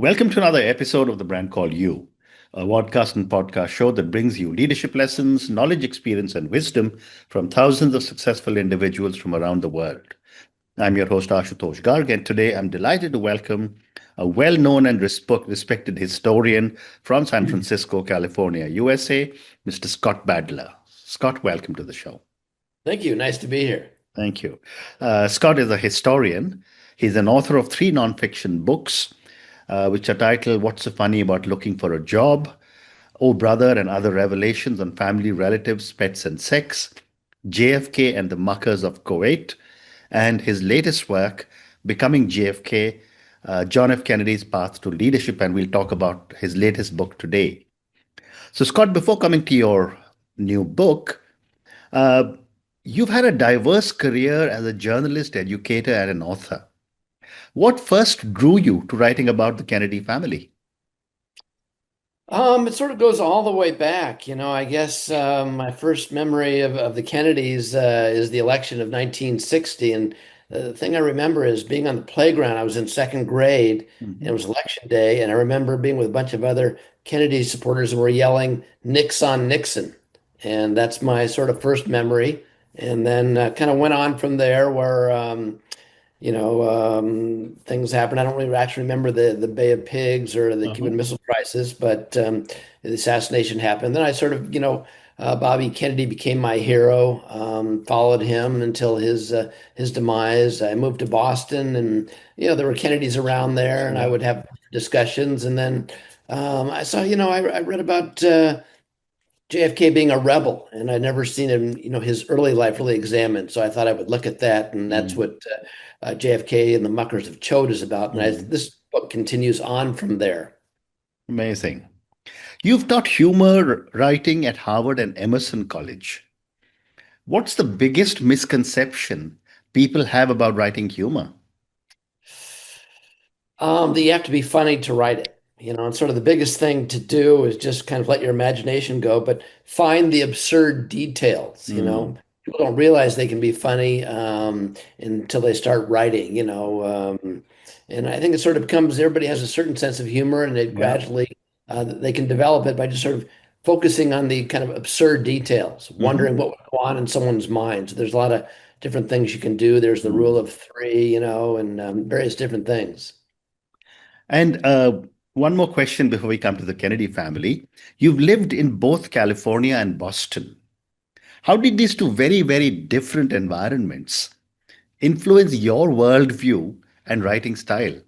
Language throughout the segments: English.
Welcome to another episode of the brand called You, a podcast and podcast show that brings you leadership lessons, knowledge, experience, and wisdom from thousands of successful individuals from around the world. I'm your host, Ashutosh Garg, and today I'm delighted to welcome a well known and respected historian from San Francisco, California, USA, Mr. Scott Badler. Scott, welcome to the show. Thank you. Nice to be here. Thank you. Scott is a historian. He's an author of three nonfiction books, which are titled What's So Funny About Looking for a Job, Oh Brother and Other Revelations on Family, Relatives, Pets, and Sex, JFK and the Muckers of Kuwait, and his latest work, Becoming JFK, John F. Kennedy's Path to Leadership, and we'll talk about his latest book today. So, Scott, before coming to your new book, uh, you've had a diverse career as a journalist, educator, and an author. What first drew you to writing about the Kennedy family? It sort of goes all the way back. I guess my first memory of the Kennedys is the election of 1960. And the thing I remember is being on the playground. I was in second grade and it Mhm. was election day. And I remember being with a bunch of other Kennedy supporters and we're yelling, Nixon, Nixon. And that's my sort of first memory. And then kind of went on from there where things happen. I don't really actually remember the Bay of Pigs or the Uh-huh. Cuban Missile Crisis, but the assassination happened. Then I sort of, Bobby Kennedy became my hero. Followed him until his demise. I moved to Boston, and there were Kennedys around there, and I Yeah. would have discussions. And then I saw, I read about JFK being a rebel, and I'd never seen him, his early life really examined. So I thought I would look at that, and that's Mm. what JFK and the Muckers of Chode is about. And Mm. this book continues on from there. Amazing. You've taught humor writing at Harvard and Emerson College. What's the biggest misconception people have about writing humor? That you have to be funny to write it. And sort of the biggest thing to do is just kind of let your imagination go, but find the absurd details. Mm. People don't realize they can be funny until they start writing. And I think it sort of becomes everybody has a certain sense of humor, and it Yeah. gradually they can develop it by just sort of focusing on the kind of absurd details, Hmm. wondering what would go on in someone's mind. So there's a lot of different things you can do. There's the rule Mm. of three, and various different things. And one more question before we come to the Kennedy family. You've lived in both California and Boston. How did these two very, very different environments influence your worldview and writing style?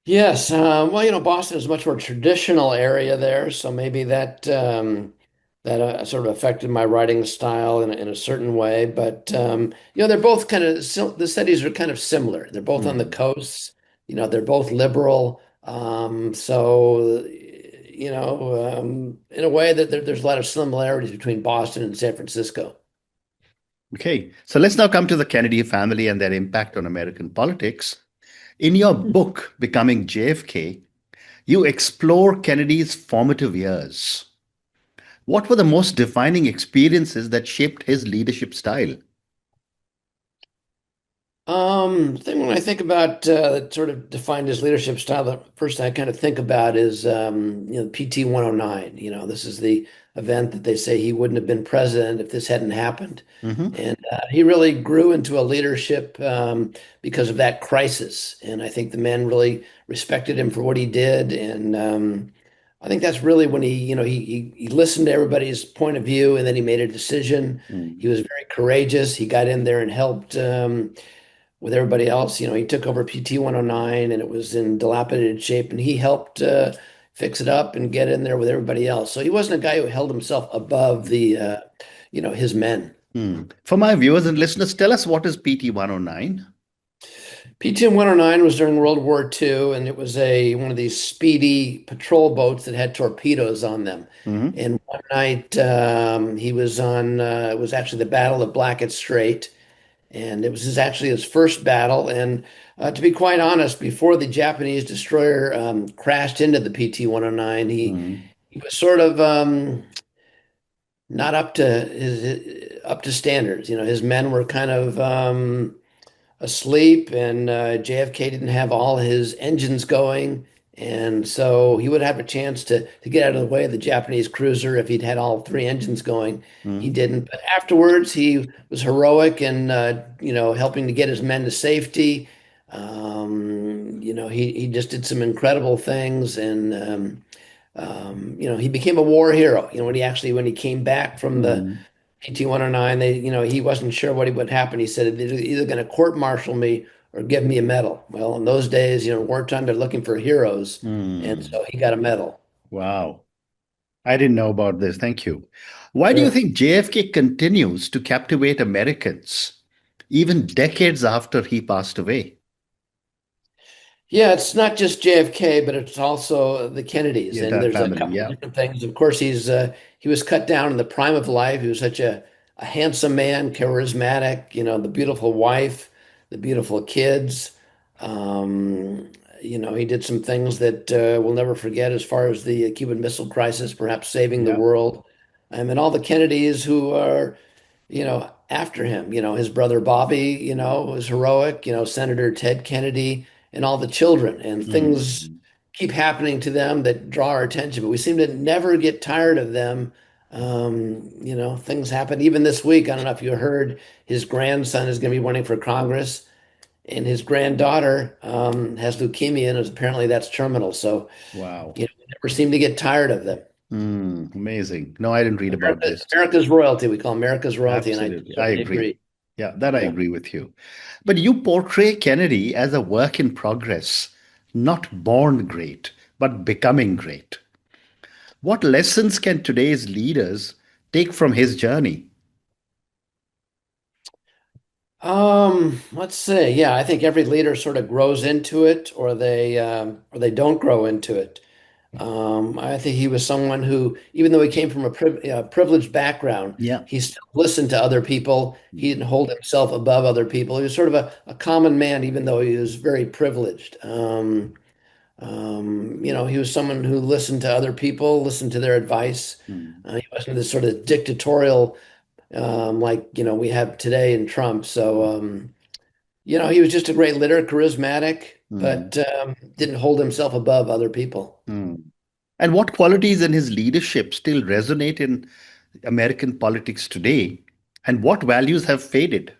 Yes, well, Boston is a much more traditional area there, so maybe that sort of affected my writing style in a certain way. But they're both kind of the cities are kind of similar. They're both on the Mm. coasts. They're both liberal. So in a way that there's a lot of similarities between Boston and San Francisco. Okay, so let's now come to the Kennedy family and their impact on American politics. In your book, Becoming JFK, you explore Kennedy's formative years. What were the most defining experiences that shaped his leadership style? The thing when I think about that sort of defined his leadership style, the first thing I kind of think about is PT 109. This is the event that they say he wouldn't have been president if this hadn't happened. Hmm. And he really grew into a leadership because of that crisis. And I think the men really respected him for what he did. And I think that's really when he listened to everybody's point of view and then he made a decision. He Mm. was very courageous. He got in there and helped. With everybody else. He took over PT 109 and it was in dilapidated shape, and he helped fix it up and get in there with everybody else. So he wasn't a guy who held himself above his men. Mm. For my viewers and listeners, tell us what is PT 109? PT 109 was during World War II, and it was a one of these speedy patrol boats that had torpedoes on them. Hmm. And one night he was on, it was actually the Battle of Blackett Strait. And it was actually his first battle. And to be quite honest, before the Japanese destroyer crashed into the PT-109, Mm. he was sort of not up to up to standards. His men were kind of asleep, and JFK didn't have all his engines going, and so he would have a chance to get out of the way of the Japanese cruiser if he'd had all three engines going. He Mm, didn't, but afterwards he was heroic and helping to get his men to safety. He just did some incredible things, and he became a war hero. When he came back from the mm, 1809, he wasn't sure what would happen. He said they're either going to court-martial me or give me a medal. Well, in those days, wartime, they're looking for heroes, and mm. so he got a medal. Wow. I didn't know about this. Thank you. Why do you Sure. think JFK continues to captivate Americans even decades after he passed away? Yeah, it's not just JFK, but it's also the Kennedys, The and entire there's a family. couple of Yeah. different things. Of course, he was cut down in the prime of life. He was such a handsome man, charismatic. The beautiful wife, the beautiful kids. He did some things that we'll never forget, as far as the Cuban Missile Crisis, perhaps saving the Yeah. world. And all the Kennedys who are after him. His brother Bobby, was heroic, Senator Ted Kennedy and all the children. And things Mm, keep happening to them that draw our attention, but we seem to never get tired of them. Things happen even this week. I don't know if you heard his grandson is going to be running for Congress, and his granddaughter has leukemia, and apparently that's terminal. So, wow. we never seem to get tired of them. Amazing. No, I didn't read about this. America's royalty, we call America's royalty, and I Absolutely. I certainly agree. agree. Yeah, that I Yeah. agree with you. But you portray Kennedy as a work in progress, not born great, but becoming great. What lessons can today's leaders take from his journey? Let's see. Yeah, I think every leader sort of grows into it, or they don't grow into it. I think he was someone who, even though he came from a privileged background, Yeah. he still listened to other people. He didn't hold himself above other people. He was sort of a common man, even though he was very privileged. He was someone who listened to other people, listened to their advice. Mm, He wasn't this sort of dictatorial, like we have today in Trump. So. He was just a great leader, charismatic, mm, but didn't hold himself above other people. mm. And what qualities in his leadership still resonate in American politics today? And what values have faded?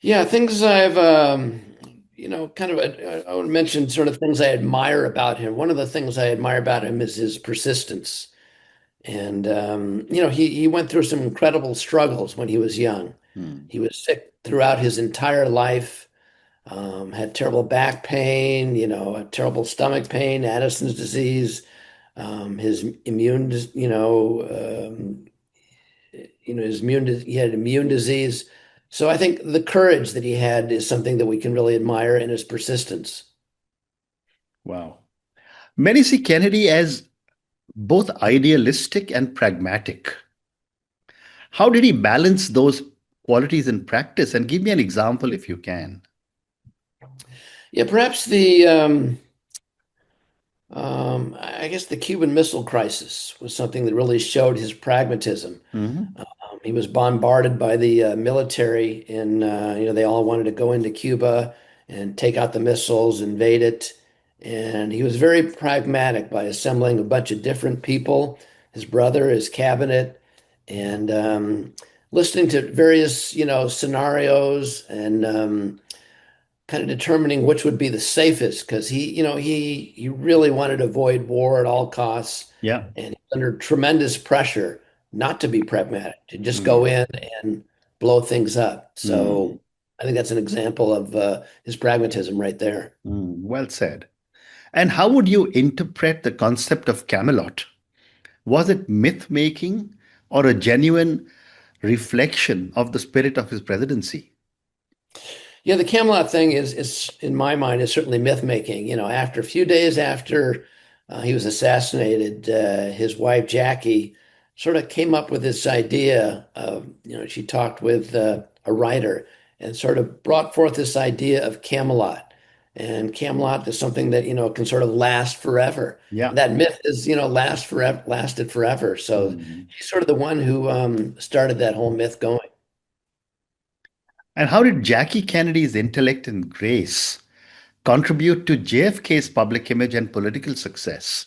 Yeah, things I've, kind of, I would mention sort of things I admire about him. One of the things I admire about him is his persistence. And, he went through some incredible struggles when he was young. Mm, He was sick throughout his entire life, had terrible back pain, a terrible stomach pain, Addison's disease, his immune, he had immune disease. So I think the courage that he had is something that we can really admire, and his persistence. wow. Many see Kennedy as both idealistic and pragmatic. How did he balance those qualities in practice? And give me an example if you can. Yeah, perhaps I guess the Cuban Missile Crisis was something that really showed his pragmatism. Hmm. He was bombarded by the military, and they all wanted to go into Cuba and take out the missiles, invade it. And he was very pragmatic by assembling a bunch of different people, his brother, his cabinet, and listening to various, scenarios, and kind of determining which would be the safest, because he really wanted to avoid war at all costs, Yeah. and he's under tremendous pressure not to be pragmatic, to just go Mm, in and blow things up. mm, So I think that's an example of his pragmatism right there. well said. And how would you interpret the concept of Camelot? Was it myth making or a genuine reflection of the spirit of his presidency? Yeah, the Camelot thing is in my mind is certainly myth making. After a few days after he was assassinated, his wife Jackie sort of came up with this idea of, she talked with a writer and sort of brought forth this idea of Camelot. And Camelot is something that, can sort of last forever. Yeah. And that myth is, lasted forever. So Mm. she's sort of the one who started that whole myth going. And how did Jackie Kennedy's intellect and grace contribute to JFK's public image and political success?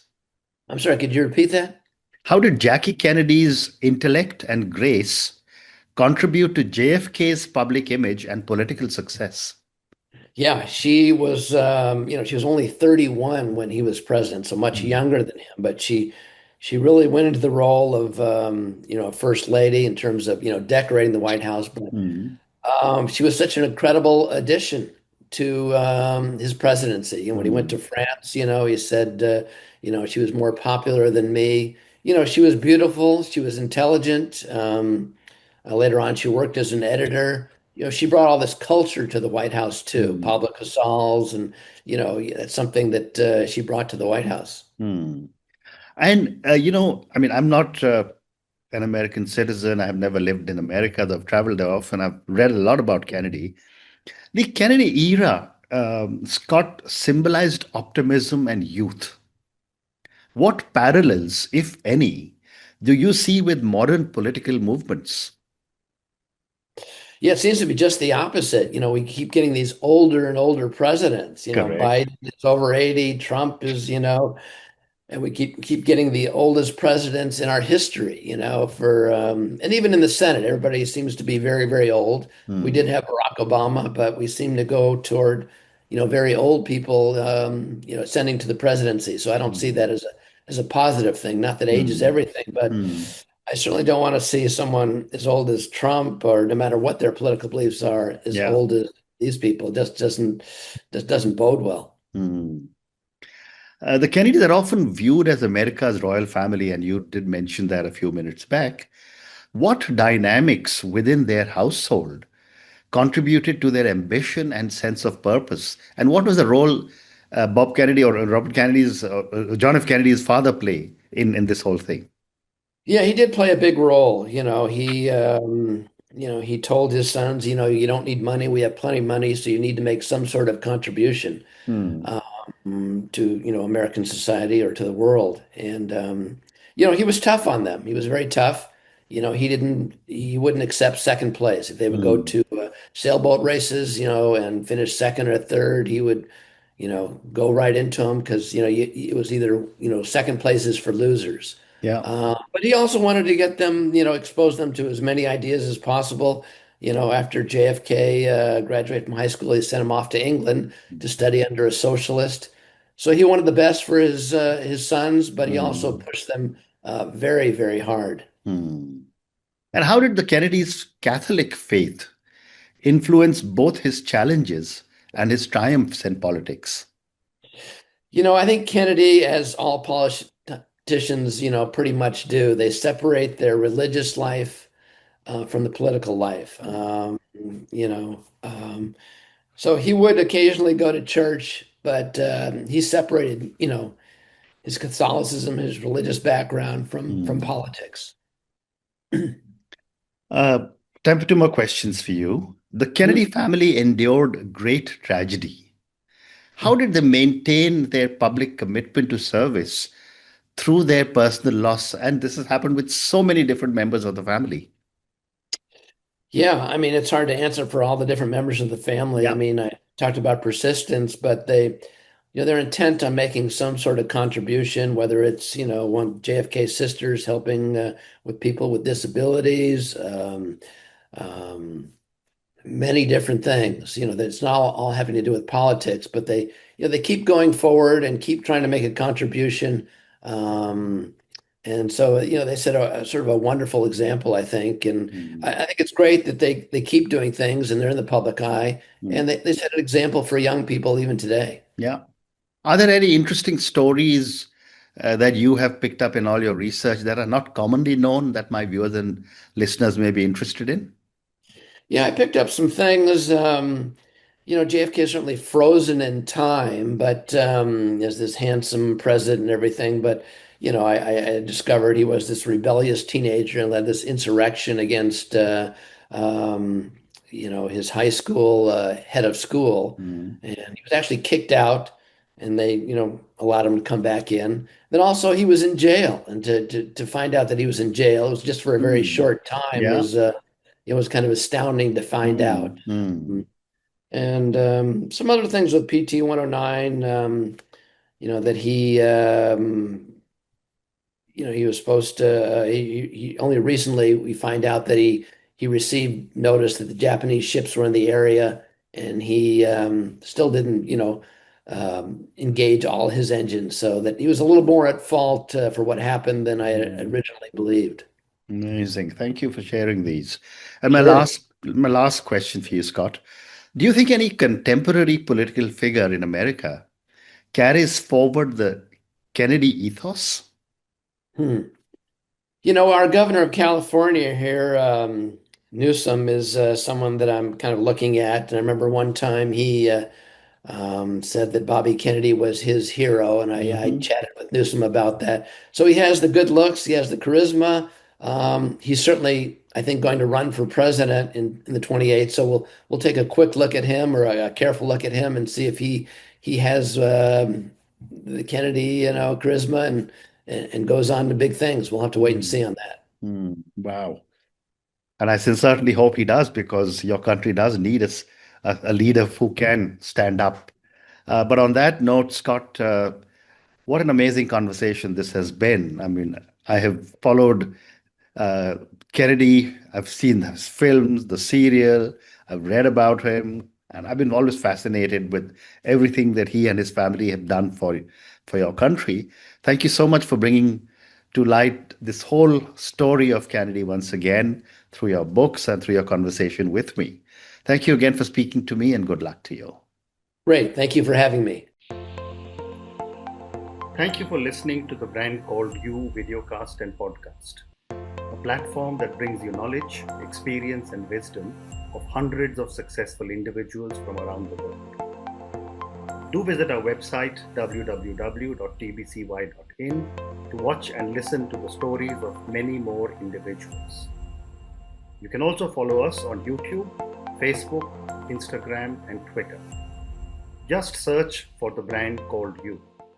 I'm sorry, could you repeat that? How did Jackie Kennedy's intellect and grace contribute to JFK's public image and political success? Yeah, she was, she was only 31 when he was president, so much Mm, younger than him. But she really went into the role of, first lady in terms of, decorating the White House. But mm, she was such an incredible addition to his presidency. And when he went to mm, France, he said, she was more popular than me. She was beautiful. She was intelligent. Later on, she worked as an editor. She brought all this culture to the White House too. mm, Pablo Casals, and that's something that she brought to the White House. mm. And, I mean, I'm not an American citizen. I have never lived in America, though I've traveled there often. I've read a lot about Kennedy. The Kennedy era, Scott, symbolized optimism and youth. What parallels, if any, do you see with modern political movements? Yeah, it seems to be just the opposite. We keep getting these older and older presidents. Correct. Biden is over 80, Trump is, and we keep getting the oldest presidents in our history, for and even in the Senate, everybody seems to be very, very old. We did Hmm. have Barack Obama, but we seem to go toward, very old people, ascending to the presidency. So I don't see Hmm. that as a positive thing. Not that age is Hmm. everything, but Hmm. I certainly don't want to see someone as old as Trump, or no matter what their political beliefs are, as Yeah. old as these people. It just doesn't bode well. Hmm. The Kennedys are often viewed as America's royal family, and you did mention that a few minutes back. What dynamics within their household contributed to their ambition and sense of purpose? And what was the role Bob Kennedy or Robert Kennedy's, John F. Kennedy's father play in this whole thing? Yeah, he did play a big role. He told his sons, you don't need money. We have plenty of money, so you need to make some sort of contribution Hmm. to, American society or to the world. And he was tough on them. He was very tough. He wouldn't accept second place. If they would go Hmm. to sailboat races, and finish second or third, he would, go right into them because, it was either, second places for losers. Yeah. But he also wanted to get them, expose them to as many ideas as possible. After JFK graduated from high school, he sent him off to England to study under a socialist. So he wanted the best for his sons, but he also Hmm. pushed them very, very hard. Hmm. And how did the Kennedy's Catholic faith influence both his challenges and his triumphs in politics? I think Kennedy, as all politicians, pretty much do, they separate their religious life from the political life. You know, um, So he would occasionally go to church, but he separated, his Catholicism, his religious background from Hmm. politics. Uh, Time for two more questions for you. The Kennedy Mhm. family endured great tragedy. How did they maintain their public commitment to service through their personal loss? And this has happened with so many different members of the family. Yeah, I mean, it's hard to answer for all the different members of the family. I Yeah. mean, I talked about persistence, but they're intent on making some sort of contribution, whether it's, one JFK sisters helping with people with disabilities, um, many different things, that's not all having to do with politics, but they keep going forward and keep trying to make a contribution. Um, and so, they set a sort of a wonderful example, I think. And Hmm. I think it's great that they keep doing things and they're in the public eye, Hmm. and they set an example for young people even today. Yeah. Are there any interesting stories that you have picked up in all your research that are not commonly known that my viewers and listeners may be interested in? Yeah, I picked up some things. JFK is certainly frozen in time, but as this handsome president and everything. But I discovered he was this rebellious teenager and led this insurrection against his high school head of school, Hmm. and he was actually kicked out, and they allowed him to come back in. Then also he was in jail, and to find out that he was in jail, it was just for a very Hmm. short time, Yeah. was it was kind of astounding to find out. Mm, mm, And some other things with PT 109, that he was supposed to, he only recently we find out that he received notice that the Japanese ships were in the area, and he still didn't, engage all his engines, so that he was a little more at fault for what happened than I mm. originally believed. Amazing. Thank you for sharing these. And my Sure. last question for you, Scott. Do you think any contemporary political figure in America carries forward the Kennedy ethos? Hmm. Our governor of California here, Newsom, is someone that I'm kind of looking at. And I remember one time he said that Bobby Kennedy was his hero, and I Hmm. chatted with Newsom about that. So he has the good looks, he has the charisma. He's certainly, I think, going to run for president in the 28th. So we'll take a quick look at him, or a careful look at him, and see if he has the Kennedy, charisma, and goes on to big things. We'll have to wait and Mm, see on that. wow. And I sincerely hope he does because your country does need a leader who can stand up. But on that note, Scott, what an amazing conversation this has been. I mean, I have followed uh, Kennedy. I've seen his films, the serial. I've read about him, and I've been always fascinated with everything that he and his family have done for your country. Thank you so much for bringing to light this whole story of Kennedy once again through your books and through your conversation with me. Thank you again for speaking to me, and good luck to you. Great. Thank you for having me. Thank you for listening to the brand called You Videocast and Podcast, a platform that brings you knowledge, experience, and wisdom of hundreds of successful individuals from around the world. Do visit our website www.tbcy.in to watch and listen to the stories of many more individuals. You can also follow us on YouTube, Facebook, Instagram, and Twitter. Just search for the brand called You.